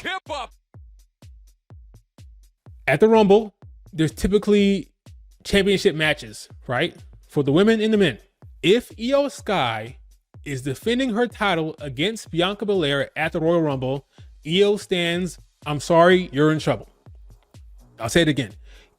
hip hop. At the Rumble, there's typically championship matches, right? For the women and the men. If IYO Sky is defending her title against Bianca Belair at the Royal Rumble, IYO stands, I'm sorry, you're in trouble. I'll say it again.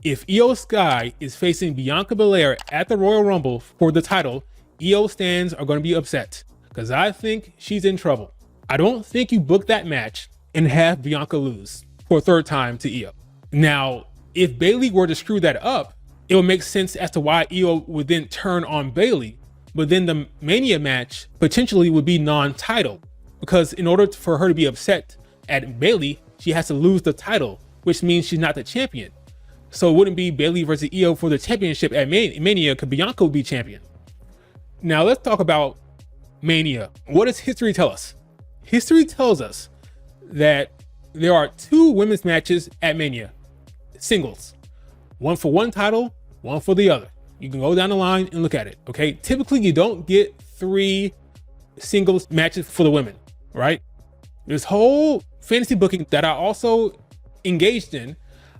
If IYO Sky is facing Bianca Belair at the Royal Rumble for the title, IYO stands are going to be upset because I think she's in trouble. I don't think you book that match and have Bianca lose for a third time to IYO. Now, if Bayley were to screw that up, it would make sense as to why IYO would then turn on Bayley, but then the Mania match potentially would be non-title because in order for her to be upset at Bayley, she has to lose the title, which means she's not the champion. So it wouldn't be Bayley versus IYO for the championship at Mania because Bianca would be champion. Now let's talk about Mania. What does history tell us? History tells us that there are 2 women's matches at Mania, singles, one for one title, one for the other. You can go down the line and look at it, okay? Typically, you don't get 3 singles matches for the women, right? This whole fantasy booking that I also engaged in,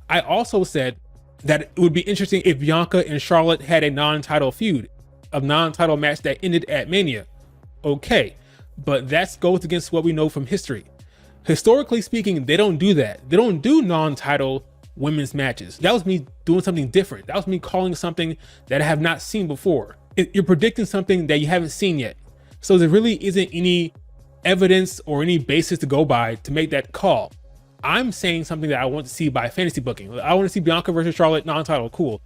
I also said that it would be interesting if Bianca and Charlotte had a non-title feud, a non-title match that ended at Mania. Okay, but that goes against what we know from history. Historically speaking, they don't do that. They don't do non-title women's matches. That was me doing something different. That was me calling something that I have not seen before. You're predicting something that you haven't seen yet. So there really isn't any evidence or any basis to go by to make that call. I'm saying something that I want to see by fantasy booking. I want to see Bianca versus Charlotte non-title, cool.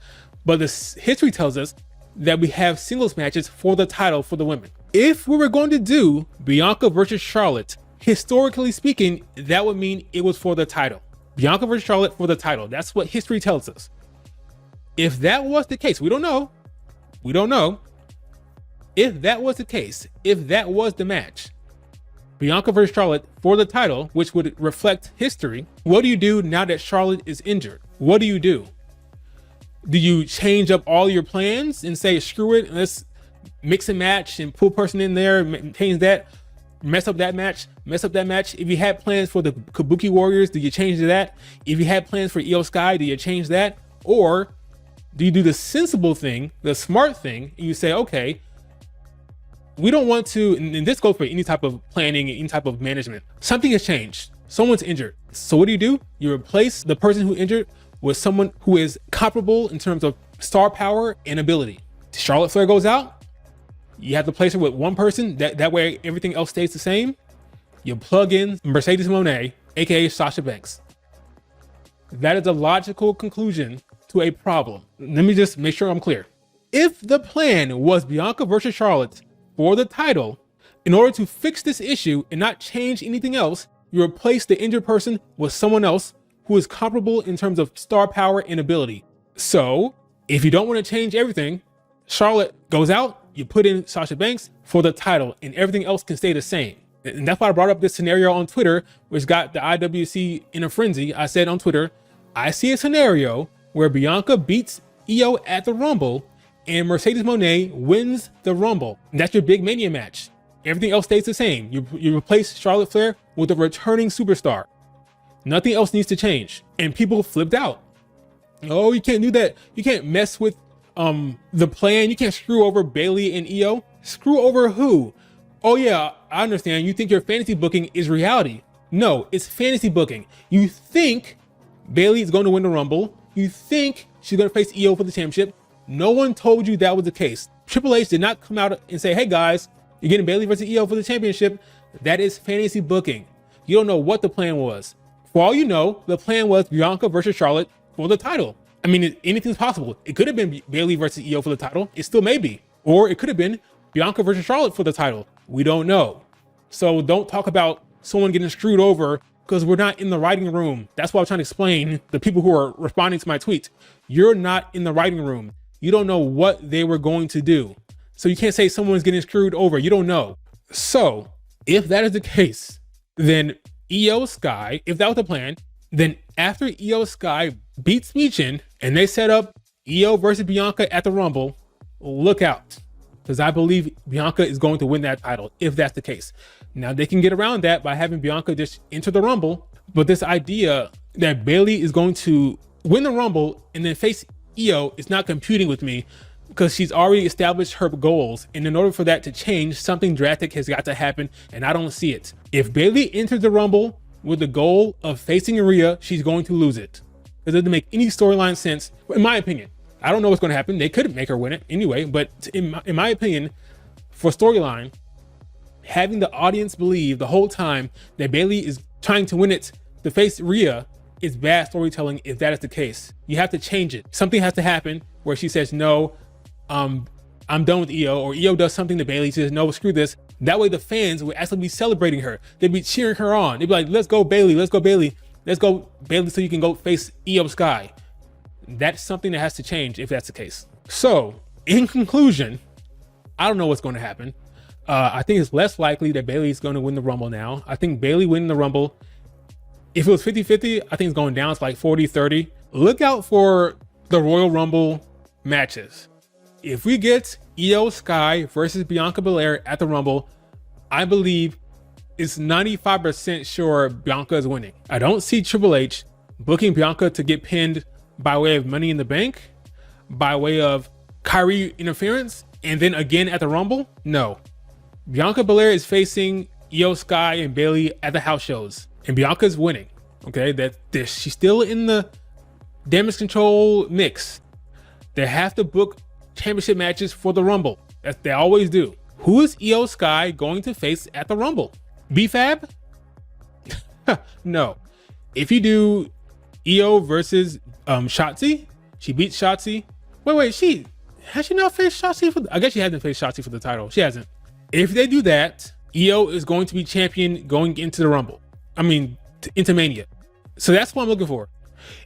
But the history tells us that we have singles matches for the title for the women. If we were going to do Bianca versus Charlotte, historically speaking, that would mean it was for the title. Bianca versus Charlotte for the title. That's what history tells us. If that was the case, we don't know. We don't know. If that was the case, if that was the match, Bianca versus Charlotte for the title, which would reflect history, what do you do now that Charlotte is injured? What do you do? Do you change up all your plans and say, screw it, let's mix and match and pull person in there, change that, mess up that match? If you had plans for the Kabuki Warriors, do you change that? If you had plans for IYO Sky, do you change that? Or do you do the sensible thing, the smart thing, and you say, okay, we don't want to, and this goes for any type of planning, any type of management. Something has changed. Someone's injured. So what do? You replace the person who injured with someone who is comparable in terms of star power and ability. Charlotte Flair goes out. You have to place her with one person. That way everything else stays the same. You plug in Mercedes Moné, aka Sasha Banks. That is a logical conclusion to a problem. Let me just make sure I'm clear. If the plan was Bianca versus Charlotte for the title, in order to fix this issue and not change anything else, you replace the injured person with someone else who is comparable in terms of star power and ability. So if you don't want to change everything, Charlotte goes out, you put in Sasha Banks for the title and everything else can stay the same. And that's why I brought up this scenario on Twitter, which got the IWC in a frenzy. I said on Twitter, I see a scenario where Bianca beats IYO at the Rumble and Mercedes Moné wins the Rumble. And that's your big Mania match. Everything else stays the same. You replace Charlotte Flair with a returning superstar. Nothing else needs to change. And people flipped out. Oh, you can't do that. You can't mess with the plan. You can't screw over Bayley and IYO. Screw over who? Oh yeah, I understand. You think your fantasy booking is reality. No, it's fantasy booking. You think Bayley is going to win the Rumble. You think she's going to face IYO for the championship. No one told you that was the case. Triple H did not come out and say, hey guys, you're getting Bayley versus IYO for the championship. That is fantasy booking. You don't know what the plan was. For all you know, the plan was Bianca versus Charlotte for the title. I mean, anything's possible. It could have been Bayley versus IYO for the title. It still may be. Or it could have been Bianca versus Charlotte for the title. We don't know. So don't talk about someone getting screwed over because we're not in the writing room. That's what I'm trying to explain to the people who are responding to my tweets. You're not in the writing room. You don't know what they were going to do. So you can't say someone's getting screwed over. You don't know. So if that is the case, then IYO Sky, if that was the plan, then after IYO Sky beats Michin and they set up IYO versus Bianca at the Rumble, look out. Because I believe Bianca is going to win that title if that's the case. Now they can get around that by having Bianca just enter the Rumble, But this idea that Bayley is going to win the Rumble and then face IYO is not computing with me, because she's already established her goals. And in order for that to change, something drastic has got to happen, and I don't see it. If Bayley enters the Rumble with the goal of facing Rhea, she's going to lose it. It doesn't make any storyline sense, in my opinion. I don't know what's going to happen. They could make her win it anyway, but in my opinion, for storyline, having the audience believe the whole time that Bayley is trying to win it to face Rhea is bad storytelling. If that is the case, you have to change it. Something has to happen where she says, no, I'm done with IYO, or IYO does something to Bayley, she says, no, screw this. That way the fans would actually be celebrating her. They'd be cheering her on. They'd be like, let's go Bayley, let's go Bayley, let's go Bayley, so you can go face IYO Sky. That's something that has to change if that's the case. So in conclusion, I don't know what's going to happen. I think it's less likely that Bayley is going to win the Rumble now. I think Bayley winning the Rumble, if it was 50-50, I think it's going down to like 40-30. Look out for the Royal Rumble matches. If we get IYO Sky versus Bianca Belair at the Rumble, I believe it's 95% sure Bianca is winning. I don't see Triple H booking Bianca to get pinned by way of Money in the Bank, by way of Kyrie interference, and then again at the Rumble. No. Bianca Belair is facing IYO Sky and Bayley at the house shows, and Bianca's winning. Okay, she's still in the damage control mix. They have to book championship matches for the Rumble. That they always do. Who is IYO Sky going to face at the Rumble? B-Fab? No. If you do IYO versus Shotzi, she beats Shotzi. Wait, has she not faced Shotzi I guess she hasn't faced Shotzi for the title. She hasn't. If they do that, IYO is going to be champion going into the Rumble. I mean, into Mania. So that's what I'm looking for.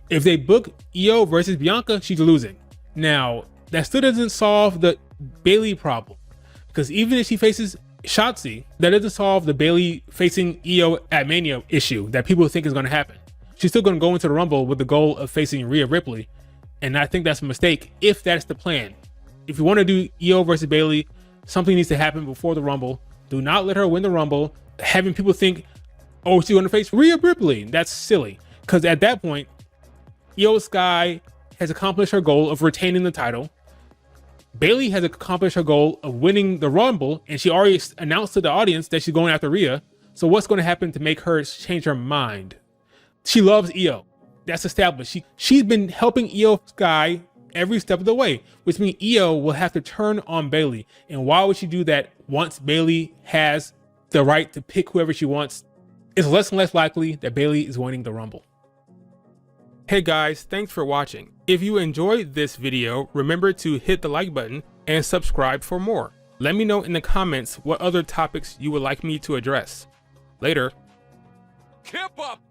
If they book IYO versus Bianca, she's losing. Now, that still doesn't solve the Bayley problem, because even if she faces Shotzi, that doesn't solve the Bayley facing IYO at Mania issue that people think is going to happen. She's still going to go into the Rumble with the goal of facing Rhea Ripley, and I think that's a mistake if that's the plan. If you want to do IYO versus Bayley, something needs to happen before the Rumble. Do not let her win the Rumble, having people think, oh, she's going to face Rhea Ripley. That's silly, because at that point, IYO Sky has accomplished her goal of retaining the title. Bayley has accomplished her goal of winning the Rumble, and she already announced to the audience that she's going after Rhea. So what's going to happen to make her change her mind? She loves IYO. That's established. She's been helping IYO Sky every step of the way, which means IYO will have to turn on Bayley. And why would she do that once Bayley has the right to pick whoever she wants? It's less and less likely that Bayley is winning the Rumble. Hey guys, thanks for watching. If you enjoyed this video, remember to hit the like button and subscribe for more. Let me know in the comments what other topics you would like me to address. Later. Kip up!